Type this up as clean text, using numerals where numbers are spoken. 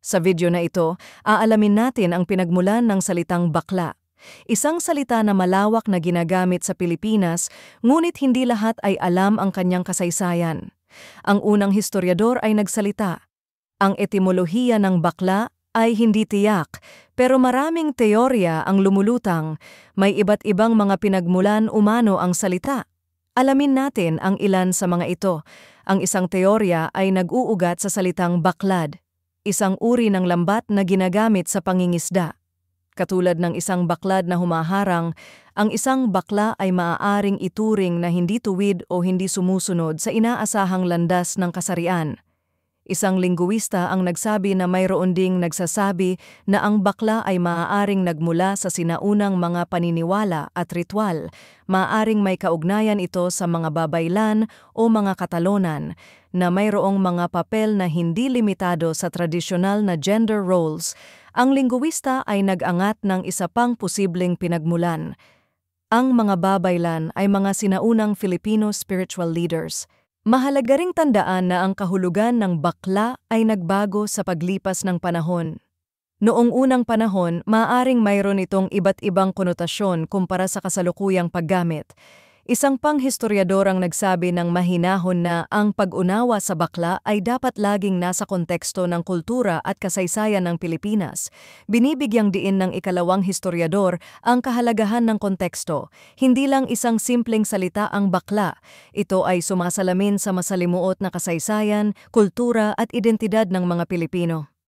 Sa video na ito, aalamin natin ang pinagmulan ng salitang bakla. Isang salita na malawak na ginagamit sa Pilipinas, ngunit hindi lahat ay alam ang kanyang kasaysayan. Ang unang historiador ay nagsalita. Ang etimolohiya ng bakla ay hindi tiyak, pero maraming teorya ang lumulutang. May iba't ibang mga pinagmulan umano ang salita. Alamin natin ang ilan sa mga ito. Ang isang teorya ay nag-uugat sa salitang baklad, isang uri ng lambat na ginagamit sa pangingisda. Katulad ng isang baklad na humaharang, ang isang bakla ay maaaring ituring na hindi tuwid o hindi sumusunod sa inaasahang landas ng kasarian. Isang lingguista ang nagsabi na mayroon ding nagsasabi na ang bakla ay maaaring nagmula sa sinaunang mga paniniwala at ritual. Maaaring may kaugnayan ito sa mga babaylan o mga katalonan, na mayroong mga papel na hindi limitado sa tradisyonal na gender roles. Ang lingguista ay nag-angat ng isa pang posibleng pinagmulan. Ang mga babaylan ay mga sinaunang Filipino spiritual leaders. Mahalaga ring tandaan na ang kahulugan ng bakla ay nagbago sa paglipas ng panahon. Noong unang panahon, maaaring mayroon itong iba't ibang konotasyon kumpara sa kasalukuyang paggamit. Isang panghistoryador ang nagsabi ng mahinahon na ang pag-unawa sa bakla ay dapat laging nasa konteksto ng kultura at kasaysayan ng Pilipinas. Binibigyang diin ng ikalawang historyador ang kahalagahan ng konteksto. Hindi lang isang simpleng salita ang bakla. Ito ay sumasalamin sa masalimuot na kasaysayan, kultura at identidad ng mga Pilipino.